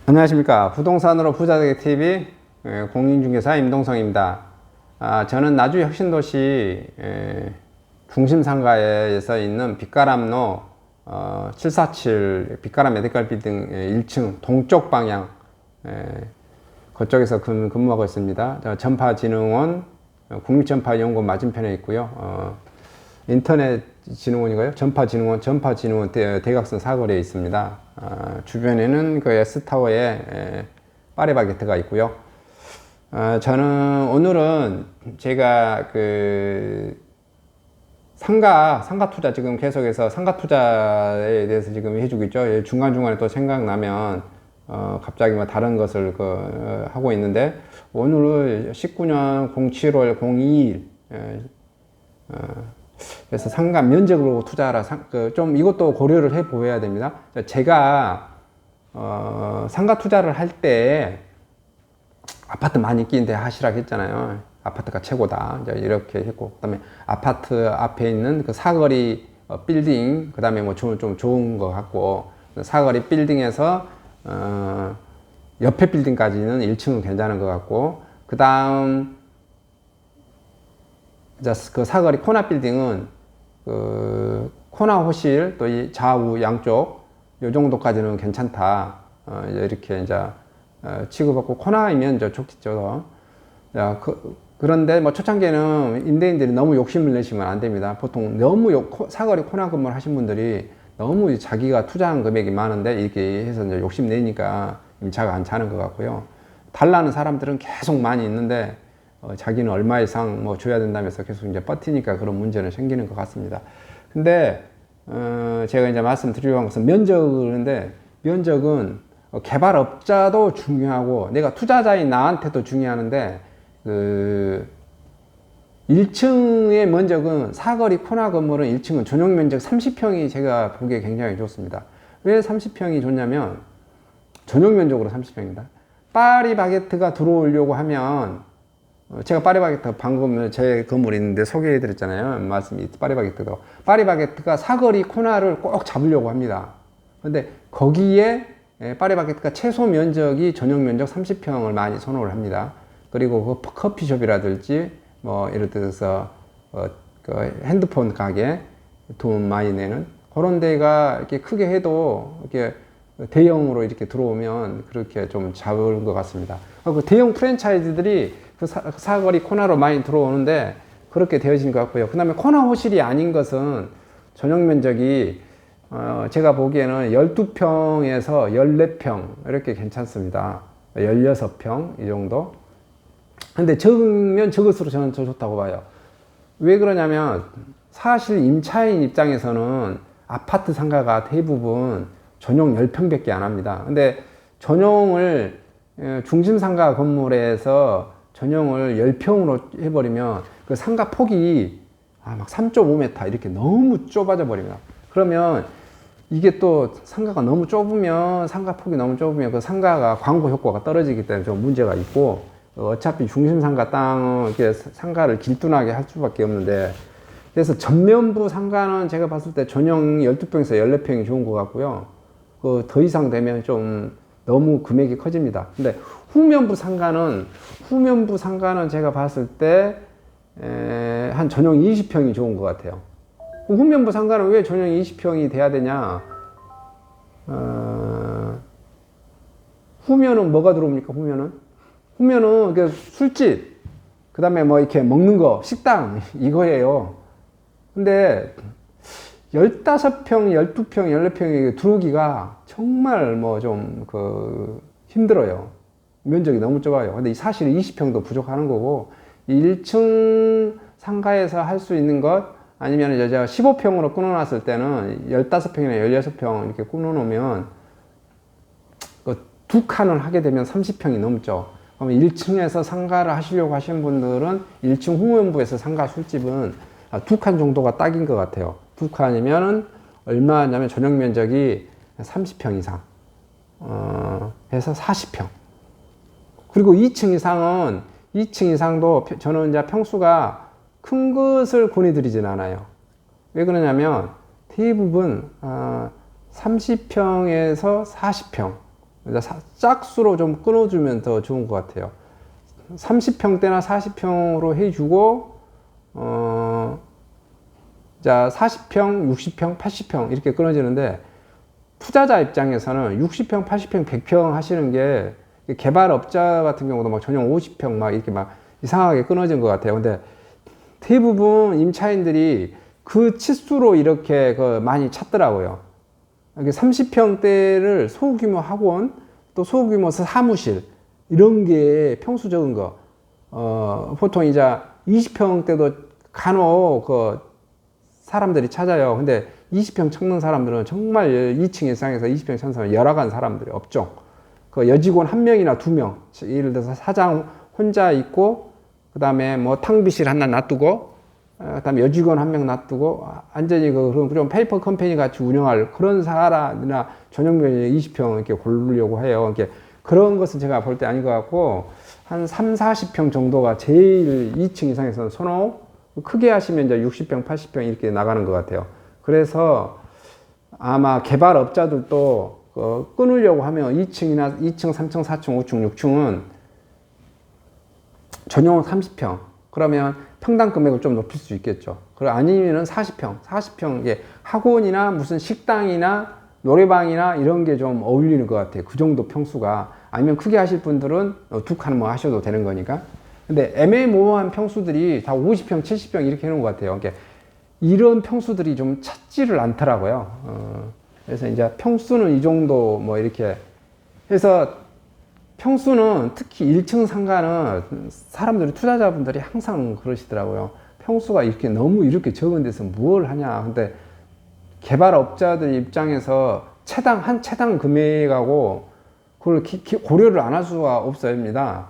안녕하십니까. 부동산으로 부자되기 TV 공인중개사 임동성입니다. 저는 나주 혁신도시 중심상가에서 있는 빛가람로 747 빛가람 메디컬 빌딩 1층 동쪽 방향 그쪽에서 근무하고 있습니다. 전파진흥원 국립전파연구원 맞은편에 있고요. 인터넷 진흥원인가요? 전파진흥원 대각선 사거리에 있습니다. 주변에는 그 S타워에 파리바게트가 있고요. 저는 오늘은 제가 그 상가 투자 지금 계속해서 상가 투자에 대해서 지금 해주고 있죠. 중간중간에 또 생각나면 갑자기 뭐 다른 것을 하고 있는데, 오늘은 19년 07월 02일 그래서 상가 면적으로 투자하라. 좀 이것도 고려를 해 보셔야 됩니다. 제가 상가 투자를 할 때 아파트 많이 끼는데 하시라고 했잖아요. 아파트가 최고다. 이제 이렇게 했고, 그다음에 아파트 앞에 있는 그 사거리 빌딩, 그다음에 뭐 좀 좋은 거 같고, 사거리 빌딩에서 옆에 빌딩까지는 1층은 괜찮은 것 같고, 그다음 그 사거리 코나 빌딩은 그 코나 호실 또 이 좌우 양쪽 요 정도까지는 괜찮다. 이렇게 이제 취급받고, 코나이면 저 좋겠죠. 그런데 뭐 초창기에는 임대인들이 너무 욕심을 내시면 안 됩니다. 보통 너무 사거리 코나 건물 하신 분들이 너무 자기가 투자한 금액이 많은데 이렇게 해서 이제 욕심 내니까 임차가 안 차는 것 같고요. 달라는 사람들은 계속 많이 있는데 자기는 얼마 이상 뭐 줘야 된다면서 계속 이제 버티니까 그런 문제는 생기는 것 같습니다. 근데 제가 이제 말씀드리려고 한 것은 면적인데, 면적은 개발업자도 중요하고 내가 투자자인 나한테도 중요하는데, 그 1층의 면적은 사거리 코나 건물은 1층은 전용 면적 30평이 제가 보기에 굉장히 좋습니다. 왜 30평이 좋냐면 전용 면적으로 30평입니다. 파리바게트가 들어오려고 하면, 제가 파리바게트 방금 제 건물이 있는데 소개해 드렸잖아요. 말씀이 파리바게트가 사거리 코나를 꼭 잡으려고 합니다. 근데 거기에 파리바게트가 최소 면적이 전용 면적 30평을 많이 선호를 합니다. 그리고 그 커피숍이라든지 뭐 예를 들어서 그 핸드폰 가게 돈 많이 내는 그런 데가 이렇게 크게 해도 이렇게 대형으로 이렇게 들어오면 그렇게 좀 잡은 것 같습니다. 그 대형 프랜차이즈들이 그 사거리 코나로 많이 들어오는데 그렇게 되어진 것 같고요. 그 다음에 코나 호실이 아닌 것은 전용 면적이 제가 보기에는 12평에서 14평 이렇게 괜찮습니다. 16평 이 정도. 근데 적으면 적을수록 저는 더 좋다고 봐요. 왜 그러냐면 사실 임차인 입장에서는 아파트 상가가 대부분 전용 10평밖에 안 합니다. 근데 전용을 중심 상가 건물에서 전용을 10평으로 해버리면 그 상가 폭이 막 3.5m 이렇게 너무 좁아져 버립니다. 그러면 이게 또 상가가 너무 좁으면, 상가 폭이 너무 좁으면 그 상가가 광고 효과가 떨어지기 때문에 좀 문제가 있고, 어차피 중심 상가 땅은 이렇게 상가를 길쭉하게 할 수밖에 없는데, 그래서 전면부 상가는 제가 봤을 때 전용 12평에서 14평이 좋은 것 같고요. 더 이상 되면 좀 너무 금액이 커집니다. 근데 후면부 상가는 제가 봤을 때 한 전용 20평이 좋은 것 같아요. 후면부 상가는 왜 전용 20평이 돼야 되냐? 후면은 뭐가 들어옵니까? 후면은 그 술집, 그 다음에 뭐 이렇게 먹는 거, 식당 이거예요. 근데 15평, 12평, 14평이 들어오기가 정말 뭐 좀 힘들어요. 면적이 너무 좁아요. 근데 사실 20평도 부족하는 거고, 1층 상가에서 할 수 있는 것, 아니면 이제 제가 15평으로 끊어놨을 때는 15평이나 16평 이렇게 끊어놓으면 두 칸을 하게 되면 30평이 넘죠. 그럼 1층에서 상가를 하시려고 하시는 분들은 1층 후면부에서 상가 술집은 두 칸 정도가 딱인 것 같아요. 두 칸이면은 얼마냐면 전용 면적이 30평 이상 해서 40평. 그리고 2층 이상도 저는 이제 평수가 큰 것을 권해드리진 않아요. 왜 그러냐면 대부분 30평에서 40평 짝수로 좀 끊어주면 더 좋은 것 같아요. 30평대나 40평으로 해주고, 자, 40평, 60평, 80평 이렇게 끊어지는데, 투자자 입장에서는 60평, 80평, 100평 하시는 게 개발업자 같은 경우도 막 전용 50평 막 이렇게 막 이상하게 끊어진 것 같아요. 근데 대부분 임차인들이 그 치수로 이렇게 많이 찾더라고요. 30평대를 소규모 학원, 또 소규모 사무실, 이런 게 평수 적은 거. 보통 이제 20평대도 간혹 사람들이 찾아요. 근데 20평 찾는 사람들은 정말 2층 이상에서 20평 찾는 사람은 열악한 사람들이 없죠. 여직원 1명이나 2명, 예를 들어서 사장 혼자 있고, 그 다음에 뭐 탕비실 하나 놔두고, 그 다음에 여직원 1명 놔두고, 완전히 그런 페이퍼 컴퍼니 같이 운영할 그런 사람이나 전용면이 20평 이렇게 고르려고 해요. 이렇게 그런 것은 제가 볼 때 아닌 것 같고, 한 3, 40평 정도가 제일 2층 이상에서는 선호, 크게 하시면 이제 60평, 80평 이렇게 나가는 것 같아요. 그래서 아마 개발업자들도 끊으려고 하면 2층이나 2층, 3층, 4층, 5층, 6층은 전용 30평. 그러면 평당 금액을 좀 높일 수 있겠죠. 아니면은 40평. 이게 학원이나 무슨 식당이나 노래방이나 이런 게 좀 어울리는 것 같아요. 그 정도 평수가. 아니면 크게 하실 분들은 두 칸 뭐 하셔도 되는 거니까. 근데 애매모호한 평수들이 다 50평, 70평 이렇게 해놓은 것 같아요. 그러니까 이런 평수들이 좀 찾지를 않더라고요. 그래서 이제 평수는 이 정도 뭐 이렇게 해서 평수는 특히 1층 상가는 사람들이 투자자분들이 항상 그러시더라고요. 평수가 이렇게 너무 이렇게 적은 데서 뭘 하냐. 근데 개발업자들 입장에서 한 채당 금액하고 그걸 고려를 안 할 수가 없어요입니다.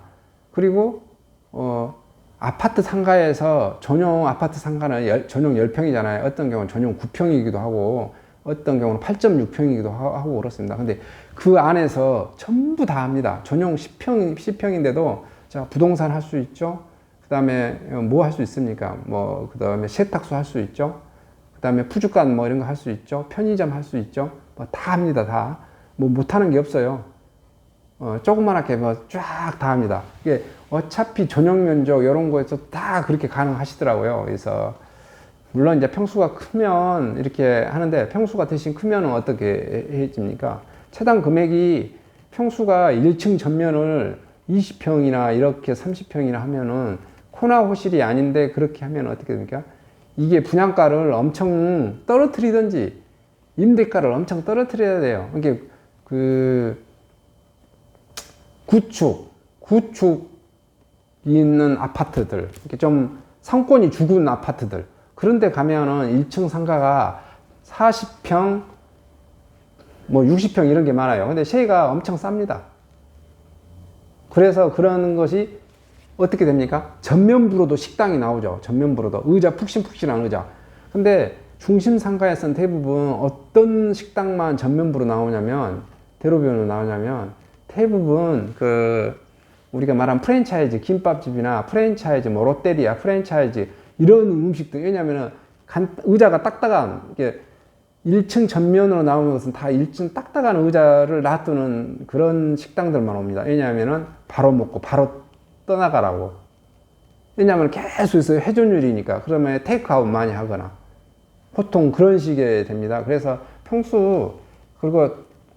그리고 아파트 상가에서 전용 아파트 상가는 전용 10평이잖아요. 어떤 경우는 전용 9평이기도 하고 어떤 경우는 8.6평이기도 하고 그렇습니다. 근데 그 안에서 전부 다 합니다. 전용 10평인데도 자, 부동산 할 수 있죠. 그 다음에 뭐 할 수 있습니까? 뭐, 그 다음에 세탁소 할 수 있죠. 그 다음에 푸주간 뭐 이런 거 할 수 있죠. 편의점 할 수 있죠. 뭐 다 합니다. 다. 뭐 못하는 게 없어요. 조그만하게 뭐 쫙 다 합니다. 이게 어차피 전용 면적 이런 거에서 다 그렇게 가능하시더라고요. 그래서 물론 이제 평수가 크면 이렇게 하는데 평수가 대신 크면은 어떻게 해집니까? 채당 금액이 평수가 1층 전면을 20평이나 이렇게 30평이나 하면은 코나 호실이 아닌데 그렇게 하면 어떻게 됩니까? 이게 분양가를 엄청 떨어뜨리든지 임대가를 엄청 떨어뜨려야 돼요. 이게 구축 있는 아파트들, 이렇게 좀 상권이 죽은 아파트들, 그런데 가면은 1층 상가가 40평, 뭐 60평 이런 게 많아요. 근데 세가 엄청 쌉니다. 그래서 그런 것이 어떻게 됩니까? 전면부로도 식당이 나오죠. 전면부로도. 의자, 푹신푹신한 의자. 근데 중심 상가에서는 대부분 어떤 식당만 전면부로 나오냐면, 대로변으로 나오냐면, 대부분 우리가 말한 프랜차이즈 김밥집이나 프랜차이즈 뭐 롯데리아 프랜차이즈 이런 음식들, 왜냐면은 의자가 딱딱한, 이게 1층 전면으로 나오는 것은 다 1층 딱딱한 의자를 놔두는 그런 식당들만 옵니다. 왜냐하면은 바로 먹고 바로 떠나가라고. 왜냐하면 계속 있어요. 회전율이니까. 그러면 테이크아웃 많이 하거나. 보통 그런 식이 됩니다. 그래서 그리고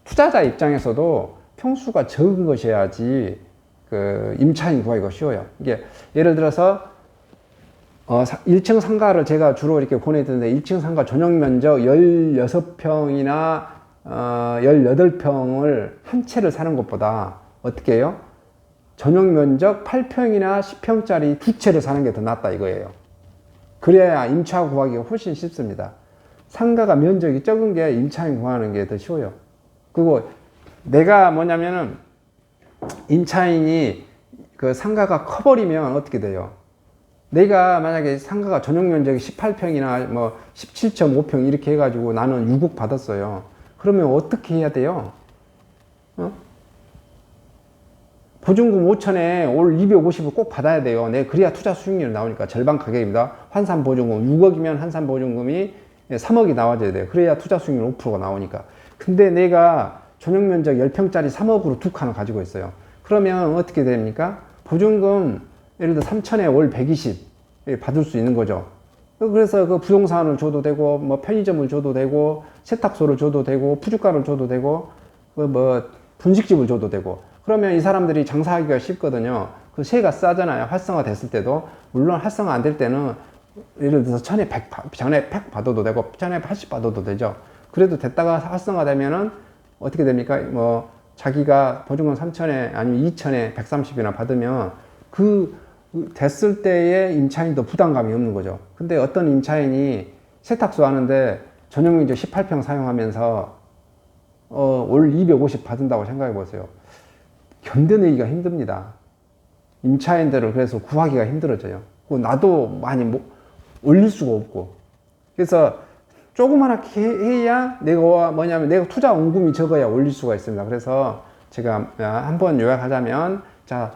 투자자 입장에서도 평수가 적은 것이어야지 임차인 구하기가 쉬워요. 이게 예를 들어서 1층 상가를 제가 주로 이렇게 보내드는데 1층 상가 전용 면적 16평이나 18평을 한 채를 사는 것보다 어떻게 해요? 전용 면적 8평이나 10평짜리 두 채를 사는 게 더 낫다 이거예요. 그래야 임차 구하기가 훨씬 쉽습니다. 상가가 면적이 적은 게 임차인 구하는 게 더 쉬워요. 그리고 내가 뭐냐면은 임차인이 그 상가가 커버리면 어떻게 돼요? 내가 만약에 상가가 전용 면적이 18평이나 뭐 17.5평 이렇게 해가지고 나는 6억 받았어요. 그러면 어떻게 해야 돼요? 보증금 5천에 올 250을 꼭 받아야 돼요. 그래야 투자 수익률이 나오니까 절반 가격입니다. 환산 보증금 6억이면 환산 보증금이 3억이 나와줘야 돼요. 그래야 투자 수익률 5%가 나오니까. 근데 내가 전용 면적 10평짜리 3억으로 두 칸을 가지고 있어요. 그러면 어떻게 됩니까? 보증금 예를 들어 3천에 월 120 받을 수 있는 거죠. 그래서 그 부동산을 줘도 되고, 뭐 편의점을 줘도 되고, 세탁소를 줘도 되고, 푸주가를 줘도 되고, 그 뭐 분식집을 줘도 되고. 그러면 이 사람들이 장사하기가 쉽거든요. 그 세가 싸잖아요. 활성화 됐을 때도. 물론 활성화 안 될 때는 예를 들어서 전에 100 받아도 되고, 전에 80 받아도 되죠. 그래도 됐다가 활성화 되면은 어떻게 됩니까? 뭐 자기가 보증금 3천에 아니면 2천에 130이나 받으면 그 됐을 때의 임차인도 부담감이 없는 거죠. 근데 어떤 임차인이 세탁소 하는데 전용면적 18평 사용하면서 올 250 받는다고 생각해 보세요. 견뎌내기가 힘듭니다. 임차인들을 그래서 구하기가 힘들어져요. 나도 많이 올릴 수가 없고. 그래서 조그맣게 해야 내가 투자 원금이 적어야 올릴 수가 있습니다. 그래서 제가 한번 요약하자면, 자,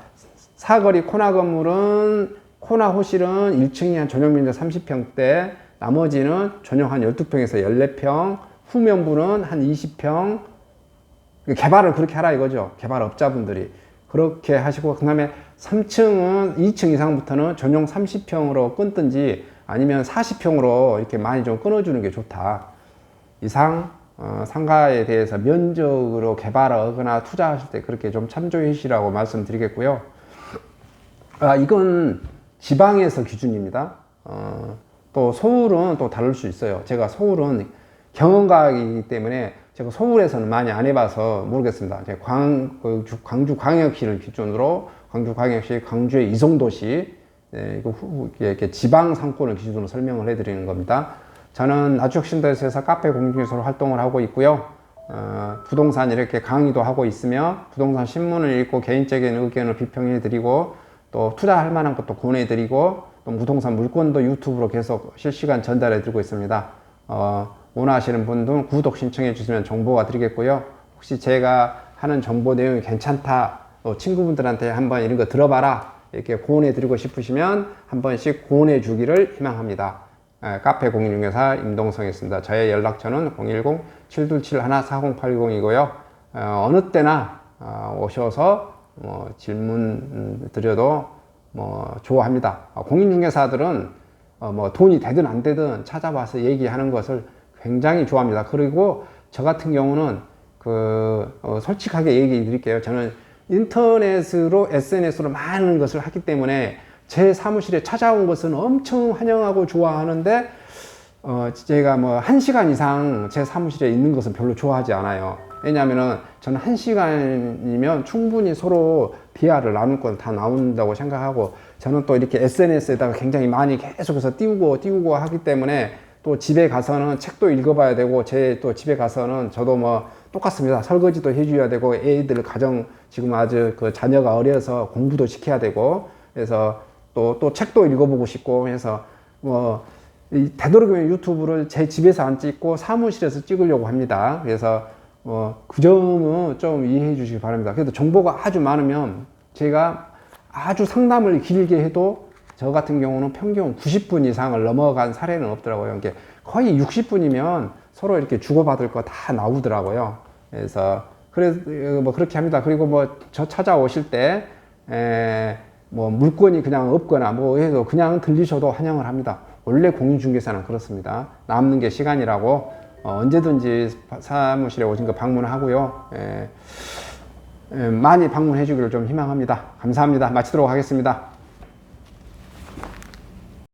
사거리 코나 건물은, 코나 호실은 1층이 한 전용 면적 30평대, 나머지는 전용 한 12평에서 14평, 후면부는 한 20평, 개발을 그렇게 하라 이거죠. 개발업자분들이. 그렇게 하시고, 그 다음에 3층은 2층 이상부터는 전용 30평으로 끊든지 아니면 40평으로 이렇게 많이 좀 끊어주는 게 좋다. 이상 상가에 대해서 면적으로 개발하거나 투자하실 때 그렇게 좀 참조해 주시라고 말씀드리겠고요. 이건 지방에서 기준입니다. 또 서울은 또 다를 수 있어요. 제가 서울은 경험가이기 때문에 제가 서울에서는 많이 안 해봐서 모르겠습니다. 제가 광주광역시를 기준으로, 광주광역시, 광주의 이송도시, 이렇게 지방 상권을 기준으로 설명을 해드리는 겁니다. 저는 나주혁신도시에서 카페 공인중개사로 활동을 하고 있고요. 부동산 이렇게 강의도 하고 있으며, 부동산 신문을 읽고 개인적인 의견을 비평해드리고, 또 투자할 만한 것도 권해드리고, 또 부동산 물건도 유튜브로 계속 실시간 전달해드리고 있습니다. 원하시는 분들 구독 신청해 주시면 정보가 드리겠고요. 혹시 제가 하는 정보 내용이 괜찮다, 친구분들한테 한번 이런 거 들어봐라, 이렇게 고언해 드리고 싶으시면 한 번씩 고언해 주기를 희망합니다. 카페 공인중개사 임동성이었습니다. 저의 연락처는 010-727-4080이고요. 어느 때나 오셔서 질문 드려도 좋아합니다. 공인중개사들은 돈이 되든 안 되든 찾아와서 얘기하는 것을 굉장히 좋아합니다. 그리고 저 같은 경우는 솔직하게 얘기 드릴게요. 저는 인터넷으로, SNS로 많은 것을 하기 때문에 제 사무실에 찾아온 것은 엄청 환영하고 좋아하는데, 제가 1시간 이상 제 사무실에 있는 것은 별로 좋아하지 않아요. 왜냐하면 저는 1시간이면 충분히 서로 대화를 나눌 건 다 나온다고 생각하고, 저는 또 이렇게 SNS에다가 굉장히 많이 계속해서 띄우고 하기 때문에, 또 집에 가서는 책도 읽어봐야 되고, 또 집에 가서는 저도 똑같습니다. 설거지도 해줘야 되고, 애들 지금 아주 자녀가 어려서 공부도 시켜야 되고, 그래서 또 책도 읽어보고 싶고 해서 되도록이면 유튜브를 제 집에서 안 찍고 사무실에서 찍으려고 합니다. 그래서 그 점은 좀 이해해 주시기 바랍니다. 그래도 정보가 아주 많으면 제가 아주 상담을 길게 해도 저 같은 경우는 평균 90분 이상을 넘어간 사례는 없더라고요. 이게 거의 60분이면 서로 이렇게 주고받을 거 다 나오더라고요. 그래서 그렇게 합니다. 그리고 저 찾아오실 때 물건이 그냥 없거나 해서 그냥 들리셔도 환영을 합니다. 원래 공인중개사는 그렇습니다. 남는 게 시간이라고 언제든지 사무실에 오신 거 방문하고요. 많이 방문해 주기를 좀 희망합니다. 감사합니다. 마치도록 하겠습니다.